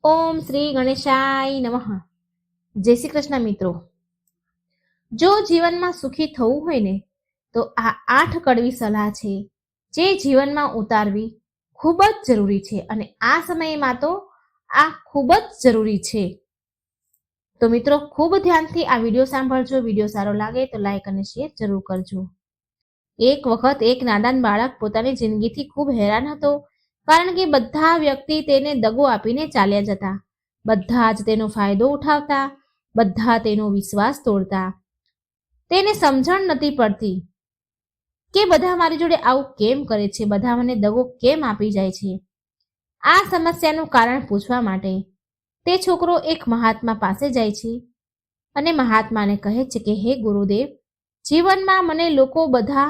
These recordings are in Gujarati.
ઓમ શ્રી ગણેશાય નમઃ. જય શ્રી કૃષ્ણ મિત્રો. જો જીવનમાં સુખી થવું હોય ને તો આ 8 કડવી સલાહ છે જે જીવનમાં ઉતારવી ખૂબ જ જરૂરી છે અને આ સમયમાં તો આ ખૂબ જ જરૂરી છે. તો મિત્રો ખૂબ ધ્યાનથી આ વિડીયો સાંભળજો. વિડીયો સારો લાગે તો લાઈક અને શેર જરૂર કરજો. એક વખત એક નાદાન બાળક પોતાની જિંદગીથી ખૂબ હેરાન હતો, કારણ કે બધા વ્યક્તિ તેને દગો આપીને ચાલ્યા જતા. બધા જ તેનો ફાયદો ઉઠાવતા, બધા તેનો વિશ્વાસ તોડતા. તેને સમજણ નથી પડતી કે બધા મારી જોડે આવું કેમ કરે છે, બધા મને દગો કેમ આપી જાય છે. આ સમસ્યાનું કારણ પૂછવા માટે તે છોકરો એક મહાત્મા પાસે જાય છે અને મહાત્માને કહે છે કે હે ગુરુદેવ, જીવનમાં મને લોકો બધા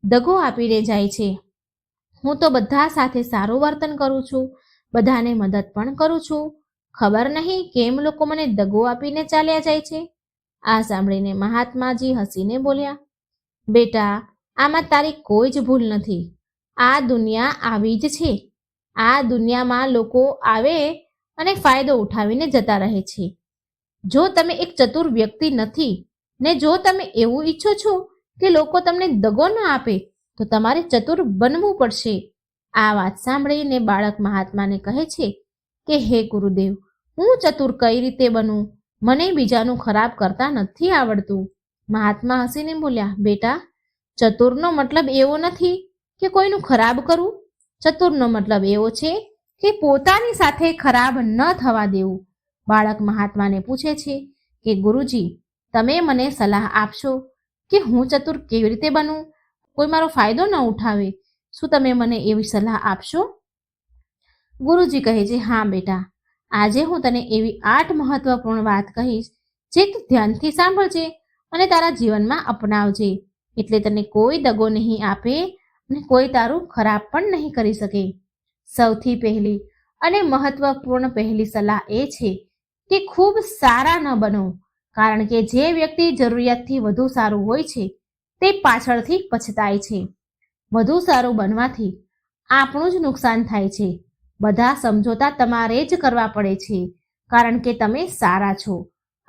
દગો આપીને જાય છે. હું તો બધા સાથે સારું વર્તન કરું છું, બધાને મદદ પણ કરું છું, ખબર નહીં કેમ લોકો મને દગો આપીને ચાલ્યા જાય છે. આ સાંભળીને મહાત્માજી હસીને બોલ્યા, બેટા, આમાં તારી કોઈ જ ભૂલ નથી. આ દુનિયા આવી જ છે. આ દુનિયામાં લોકો આવે અને ફાયદો ઉઠાવીને જતા રહે છે. જો તમે એક ચતુર વ્યક્તિ નથી ને જો તમે એવું ઈચ્છો છો કે લોકો તમને દગો ન આપે તો તમારે ચતુર બનવું પડશે. આ વાત સાંભળીને બાળક મહાત્માને કહે છે કે હે ગુરુદેવ, હું ચતુર કઈ રીતે બનું? મને બીજાનું ખરાબ કરતા નથી આવડતું. મહાત્મા હસીને બોલ્યા, બેટા, ચતુરનો મતલબ એવો નથી કે કોઈનું ખરાબ કરવું. ચતુરનો મતલબ એવો છે કે પોતાની સાથે ખરાબ ન થવા દેવું. બાળક મહાત્માને પૂછે છે કે ગુરુજી, તમે મને સલાહ આપશો કે હું ચતુર કેવી રીતે બનું, કોઈ મારો ફાયદો ન ઉઠાવે? શું તમે મને એવી સલાહ આપશો? ગુરુજી કહે છે, હા બેટા, આજે હું તને એવી 8 મહત્વપૂર્ણ વાત કહીશ જે તું ધ્યાનથી સાંભળજે અને તારા જીવનમાં અપનાવજે. એટલે તને કોઈ દગો નહીં આપે અને કોઈ તારું ખરાબ પણ નહીં કરી શકે. સૌથી પહેલી અને મહત્વપૂર્ણ પહેલી સલાહ એ છે કે ખૂબ સારા ન બનો, કારણ કે જે વ્યક્તિ જરૂરિયાતથી વધુ સારું હોય છે તે પાછળથી પછતાય છે. વધુ સારું બનવાથી આપણું જ નુકસાન થાય છે. બધા સમજોતા તમારે જ કરવા પડે છે, કારણ કે તમે સારા છો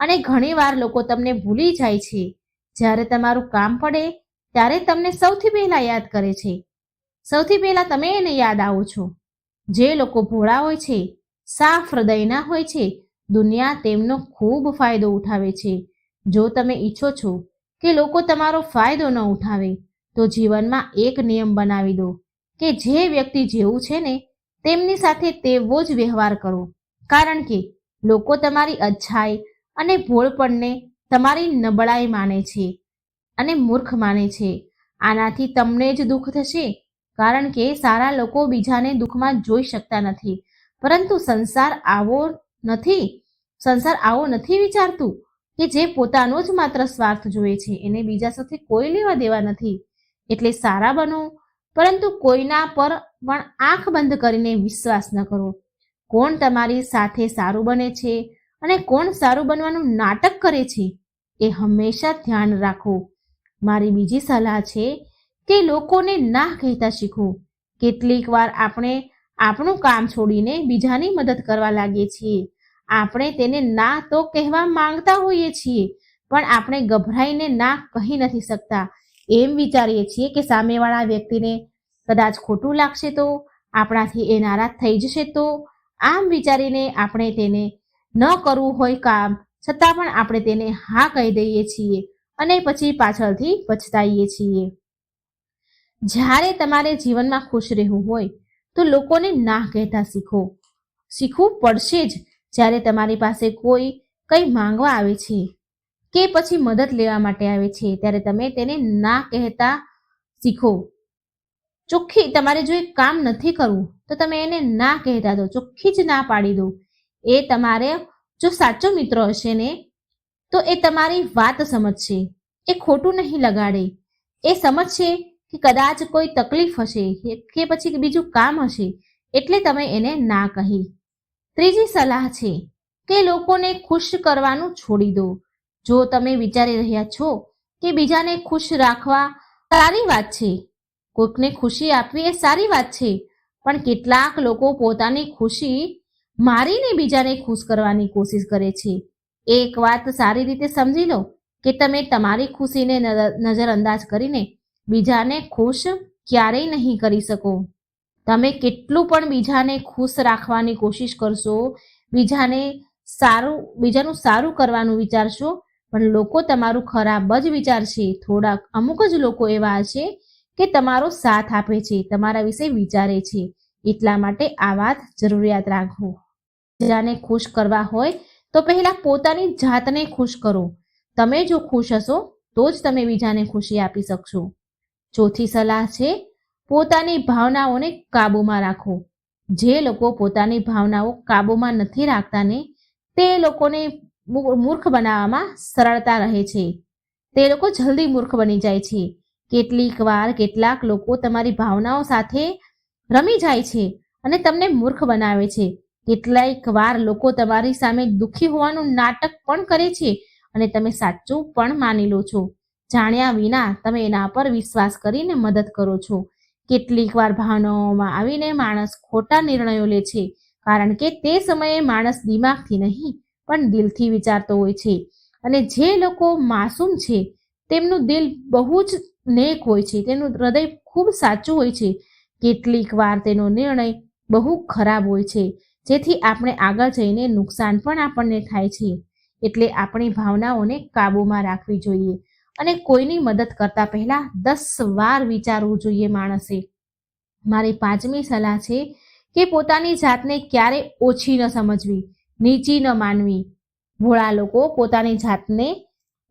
અને ઘણીવાર લોકો તમને ભૂલી જાય છે. જ્યારે તમારું કામ પડે ત્યારે તમને સૌથી પહેલા યાદ કરે છે. સૌથી પહેલા તમે એને યાદ આવો છો. જે લોકો ભોળા હોય છે, સાફ હૃદયના હોય છે, દુનિયા તેમનો ખૂબ ફાયદો ઉઠાવે છે. જો તમે ઈચ્છો છો કે લોકો તમારો ફાયદો ન ઉઠાવે તો જીવનમાં એક નિયમ બનાવી દો કે જે વ્યક્તિ જેવું છે ને તેમની સાથે તેવો જ વ્યવહાર કરો, કારણ કે લોકો તમારી અચ્છાઈ અને ભોળપણને તમારી નબળાઈ માને છે અને મૂર્ખ માને છે. આનાથી તમને જ દુઃખ થશે, કારણ કે સારા લોકો બીજાને દુઃખમાં જોઈ શકતા નથી. પરંતુ સંસાર આવો નથી વિચારતું કે જે પોતાનો જ માત્ર સ્વાર્થ જોવે છે, એને બીજા સાથે કોઈ લેવા દેવા નથી. એટલે સારા બનો, પરંતુ કોઈના પર પણ આંખ બંધ કરીને વિશ્વાસ ન કરો. કોણ તમારી સાથે સારું બને છે અને કોણ સારું બનવાનું નાટક કરે છે એ હંમેશા ધ્યાન રાખો. મારી બીજી સલાહ છે કે લોકોને ના કહેતા શીખો. કેટલીક વાર આપણે આપણું કામ છોડીને બીજાની મદદ કરવા લાગીએ છીએ. આપણે તેને ના તો કહેવા માંગતા હોઈએ છીએ, પણ આપણે ગભરાઈને ના કહી નથી શકતા. એમ વિચારીએ છીએ કે સામેવાળા વ્યક્તિને કદાચ ખોટું લાગશે તો, આપણાથી એ નારાજ થઈ જશે તો. આમ વિચારીને આપણે તેને ન કરવું હોય કામ છતાં પણ આપણે તેને હા કહી દઈએ છીએ અને પછી પાછળથી પછતાઈએ છીએ. જ્યારે તમારે જીવનમાં ખુશ રહેવું હોય તો લોકોને ના કહેતા શીખવું પડશે જ. જ્યારે તમારી પાસે કોઈ કંઈ માંગવા આવે છે કે પછી મદદ લેવા માટે આવે છે ત્યારે તમે તેને ના કહેતા શીખો. ચોખ્ખી તમારે જો એક કામ નથી કરવું તો તમે એને ના કહેતા દો, ચોખ્ખી જ ના પાડી દો. એ તમારે જો સાચો મિત્ર હશે ને તો એ તમારી વાત સમજશે, એ ખોટું નહીં લગાડે. એ સમજશે કે કદાચ કોઈ તકલીફ હશે કે પછી બીજું કામ હશે એટલે તમે એને ના કહી. ત્રીજી સલાહ છે કે લોકોને ખુશ કરવાનું છોડી દો. જો તમે વિચારી રહ્યા છો કે બીજાને ખુશ રાખવા સારી વાત છે, કોઈકને ખુશી આપવી એ સારી વાત છે, પણ કેટલાક લોકો પોતાની ખુશી મારીને બીજાને ખુશ કરવાની કોશિશ કરે છે. એક વાત સારી રીતે સમજી લો કે તમે તમારી ખુશીને નજરઅંદાજ કરીને બીજાને ખુશ ક્યારેય નહીં કરી શકો. તમે કેટલું પણ બીજાને ખુશ રાખવાની કોશિશ કરશો, બીજાનું સારું કરવાનું વિચારશો, પણ લોકો તમારું ખરાબ જ વિચારશે. અમુક જ લોકો એવા હશે કે તમારો સાથ આપે છે, તમારા વિશે વિચારે છે. એટલા માટે આ વાત જરૂરિયાત રાખો. બીજાને ખુશ કરવા હોય તો પહેલા પોતાની જાતને ખુશ કરો. તમે જો ખુશ હશો તો જ તમે બીજાને ખુશી આપી શકશો. ચોથી સલાહ છે, પોતાની ભાવનાઓને કાબૂમાં રાખો. જે લોકો પોતાની ભાવનાઓ કાબૂમાં નથી રાખતા ને તે લોકોને મૂર્ખ બનાવવામાં સરળતા રહે છે. તે લોકો જલ્દી મૂર્ખ બની જાય છે. કેટલાક લોકો તમારી ભાવનાઓ સાથે રમી જાય છે અને તમને મૂર્ખ બનાવે છે. કેટલાક વાર લોકો તમારી સામે દુઃખી હોવાનું નાટક પણ કરે છે અને તમે સાચું પણ માની લો છો. જાણ્યા વિના તમે એના પર વિશ્વાસ કરીને મદદ કરો છો. કેટલીક વાર ભાવનાઓમાં આવીને માણસ ખોટા નિર્ણયો લે છે, કારણ કે તે સમયે માણસ દિમાગથી નહીં પણ દિલથી વિચારતો હોય છે. અને જે લોકો માસૂમ છે તેમનું દિલ બહુ જ નેક હોય છે, તેનું હૃદય ખૂબ સાચું હોય છે. કેટલીક વાર તેનો નિર્ણય બહુ ખરાબ હોય છે, જેથી આપણે આગળ જઈને નુકસાન પણ આપણને થાય છે. એટલે આપણી ભાવનાઓને કાબૂમાં રાખવી જોઈએ અને કોઈની મદદ કરતા પહેલા 10 વાર વિચારવું જોઈએ માણસે. મારી 5મી સલાહ છે કે પોતાની જાતને ક્યારે ઓછી ન સમજવી, નીચી ન માનવી. ભોળા લોકો પોતાની જાતને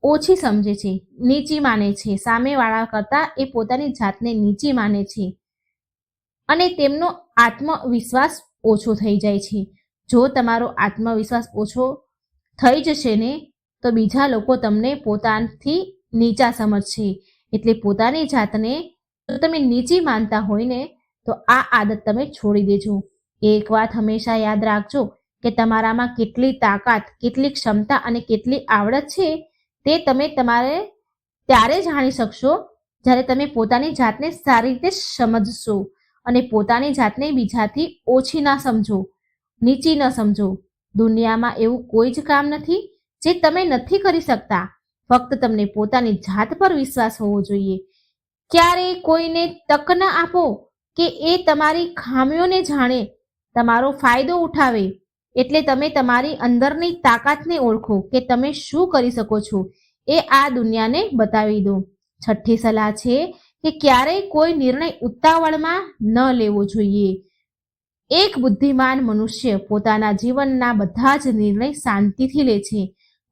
ઓછી સમજે છે, નીચી માને છે. સામેવાળા કરતાં એ પોતાની જાતને નીચી માને છે અને તેમનો આત્મવિશ્વાસ ઓછો થઈ જાય છે. જો તમારો આત્મવિશ્વાસ ઓછો થઈ જશે ને તો બીજા લોકો તમને પોતાથી નીચા સમજશે. એટલે પોતાની જાતને જો તમે નીચી માનતા હોય ને તો આ આદત તમે છોડી દેજો. એક વાત હંમેશા યાદ રાખજો કે તમારામાં કેટલી તાકાત, કેટલી ક્ષમતા અને કેટલી આવડત છે તે તમે ત્યારે જાણી શકશો જ્યારે તમે પોતાની જાતને સારી રીતે સમજશો અને પોતાની જાતને બીજાથી ઓછી ના સમજો, નીચી ન સમજો. દુનિયામાં એવું કોઈ જ કામ નથી જે તમે નથી કરી શકતા. ફક્ત તમને પોતાની જાત પર વિશ્વાસ હોવો જોઈએ. ક્યારેય કોઈને તક ન આપો કે એ તમારી ખામીઓને જાણે, તમારો ફાયદો ઉઠાવે. એટલે તમે તમારી અંદરની તાકાતને ઓળખો કે તમે શું કરી શકો છો, એ આ દુનિયાને બતાવી દો. 6ઠ્ઠી સલાહ છે કે ક્યારેય કોઈ નિર્ણય ઉતાવળમાં ન લેવો જોઈએ. એક બુદ્ધિમાન મનુષ્ય પોતાના જીવનના બધા જ નિર્ણય શાંતિથી લે છે.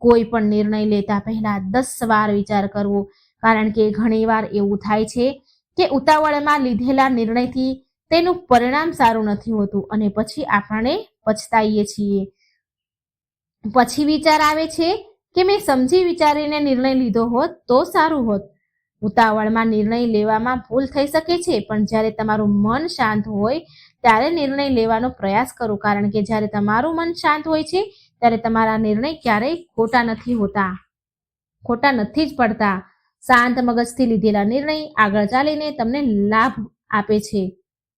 કોઈ પણ નિર્ણય લેતા પહેલા 10 વાર વિચાર કરવો, કારણ કે ઘણીવાર એવું થાય છે કે ઉતાવળમાં લીધેલા નિર્ણયથી તેનું પરિણામ સારું નથી હોતું અને પછી આપણે પછતાઈએ છીએ. પછી વિચાર આવે છે કે મેં સમજી વિચારીને નિર્ણય લીધો હોત તો સારું હોત. ઉતાવળમાં નિર્ણય લેવામાં ભૂલ થઈ શકે છે, પણ જ્યારે તમારું મન શાંત હોય ત્યારે નિર્ણય લેવાનો પ્રયાસ કરો, કારણ કે જ્યારે તમારું મન શાંત હોય છે ત્યારે તમારા નિર્ણય ક્યારેય ખોટા નથી જ પડતા. શાંત મગજથી લીધેલા નિર્ણય આગળ ચાલીને તમને લાભ આપે છે.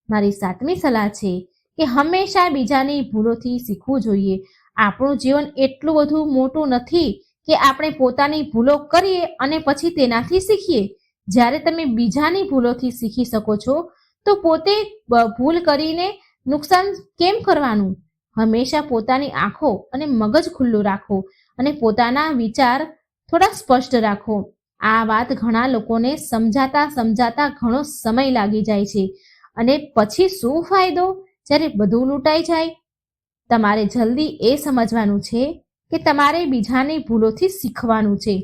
મારી 7મી સલાહ છે કે હંમેશા બીજાની ભૂલોથી શીખવું જોઈએ. આપણું જીવન એટલું બધું મોટું નથી કે આપણે પોતાની ભૂલો કરીએ અને પછી તેનાથી શીખીએ. જ્યારે તમે બીજાની ભૂલોથી શીખી શકો છો તો પોતે ભૂલ કરીને નુકસાન કેમ કરવાનું? હંમેશા પોતાની આંખો અને મગજ ખુલ્લું રાખો અને પોતાના વિચાર થોડા સ્પષ્ટ રાખો. આ વાત ઘણા લોકોને સમજાતા ઘણો સમય લાગી જાય છે અને પછી શું ફાયદો જ્યારે બધું લૂંટાઈ જાય? તમારે જલ્દી એ સમજવાનું છે કે તમારે બીજાની ભૂલોથી શીખવાનું છે.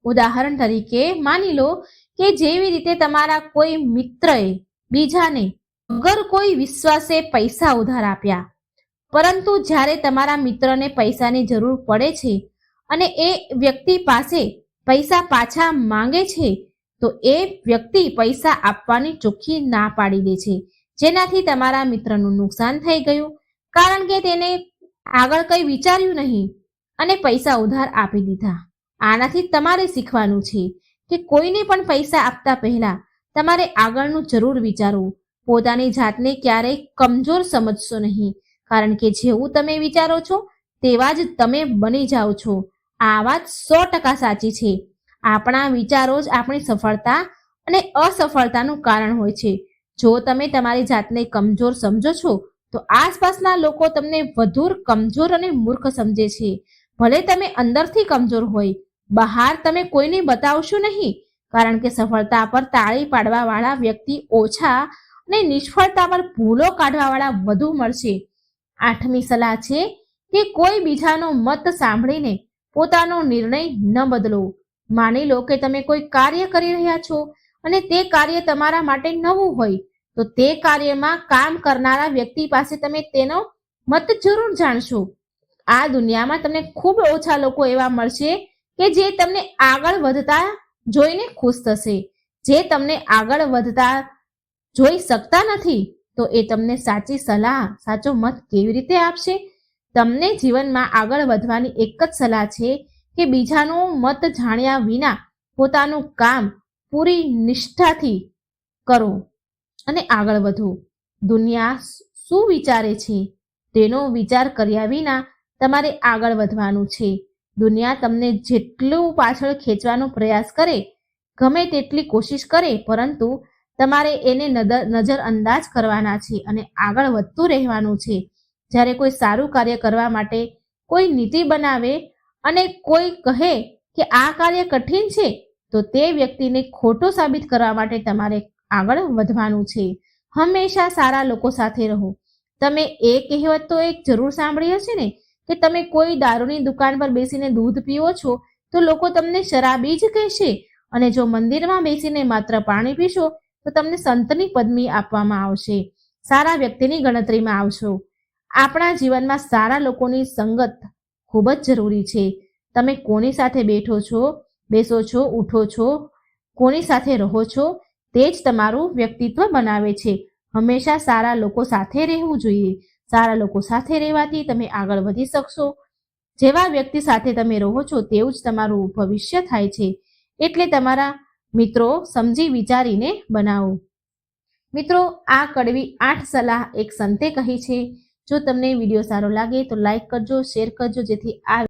ઉદાહરણ તરીકે માની લો કે જેવી રીતે તમારા કોઈ મિત્રએ બીજાને વગર કોઈ વિશ્વાસે પૈસા ઉધાર આપ્યા, પરંતુ જ્યારે તમારા મિત્રને પૈસાની જરૂર પડે છે અને એ વ્યક્તિ પાસે પૈસા પાછા માંગે છે તો એ વ્યક્તિ પૈસા આપવાની ચોખ્ખી ના પાડી દે છે, જેનાથી તમારા મિત્રનું નુકસાન થઈ ગયું, કારણ કે તેને આગળ કંઈ વિચાર્યું નહીં અને પૈસા ઉધાર આપી દીધા. આનાથી તમારે શીખવાનું છે કે કોઈને પણ પૈસા આપતા પહેલા તમારે આગળનું જરૂર વિચારવું. પોતાની જાતને ક્યારેય કમજોર સમજશો નહીં, કારણ કે જેવું તમે વિચારો છો તેવા જ તમે બની જાઓ છો. આ વાત 100% સાચી છે. આપણા વિચારો જ આપણી સફળતા અને અસફળતાનું કારણ હોય છે. જો તમે તમારી જાતને કમજોર સમજો છો તો આસપાસના લોકો તમને વધુ કમજોર અને મૂર્ખ સમજે છે. ભલે તમે અંદરથી કમજોર હોય, બહાર તમે કોઈને બતાવશો નહીં, કારણ કે સફળતા પર તાળી પાડવા વાળા વ્યક્તિ ઓછા અને નિષ્ફળતા પર ભૂલો કાઢવા વાળા વધુ મળશે. 8મી સલાહ છે કે કોઈ બીજાનો મત સાંભળીને પોતાનો નિર્ણય ન બદલો. માની લો કે તમે કોઈ કાર્ય કરી રહ્યા છો અને તે કાર્ય તમારા માટે નવું હોય, તો તે કાર્યમાં કામ કરનારા વ્યક્તિ પાસે તમે તેનો મત જરૂર જાણશો. આ દુનિયામાં તમને ખૂબ ઓછા લોકો એવા મળશે કે જે તમને આગળ વધતા જોઈને ખુશ થશે. જે તમને આગળ વધતા જોઈ શકતા નથી, તો એ તમને સાચી સલાહ, સાચો મત કેવી રીતે આપશે? તમને જીવનમાં આગળ વધવાની એક જ સલાહ છે કે બીજાનો મત જાણ્યા વિના પોતાનું કામ પૂરી નિષ્ઠાથી કરો અને આગળ વધો. દુનિયા શું વિચારે છે તેનો વિચાર કર્યા વિના તમારે આગળ વધવાનું છે. દુનિયા તમને જેટલું પાછળ ખેંચવાનો પ્રયાસ કરે, ગમે તેટલી કોશિશ કરે, પરંતુ તમારે એને નજરઅંદાજ કરવાના છે અને આગળ વધતું રહેવાનું છે. જ્યારે કોઈ સારું કાર્ય કરવા માટે કોઈ નીતિ બનાવે અને કોઈ કહે કે આ કાર્ય કઠિન છે, તો તે વ્યક્તિને ખોટો સાબિત કરવા માટે તમારે આગળ વધવાનું છે. હંમેશા સારા લોકો સાથે રહો. તમે એ કહેવત તો એક જરૂર સાંભળી હશે ને કે તમે કોઈ દારૂની દુકાન પર બેસીને દૂધ પીવો છો તો લોકો તમને શરાબી જ કહેશે, અને જો મંદિરમાં બેસીને માત્ર પાણી પીશો તો તમને સંતની પદવી આપવામાં આવશે, સારા વ્યક્તિની ગણતરીમાં આવશો. આપણા જીવનમાં સારા લોકોની સંગત ખૂબ જ જરૂરી છે. તમે કોની સાથે બેસો છો, ઉઠો છો, કોની સાથે રહો છો, તે જ તમારું વ્યક્તિત્વ બનાવે છે. હંમેશા સારા લોકો સાથે રહેવું જોઈએ. સારા લોકો સાથે રહેવાથી તમે આગળ વધી શકશો. જેવા વ્યક્તિ સાથે તમે રહો છો તેવું જ તમારું ભવિષ્ય થાય છે. એટલે તમારા મિત્રો સમજી વિચારીને બનાવો. મિત્રો, આ કડવી 8 સલાહ એક સંતે કહી છે. જો તમને વિડીયો સારો લાગે તો લાઈક કરજો, શેર કરજો, જેથી આ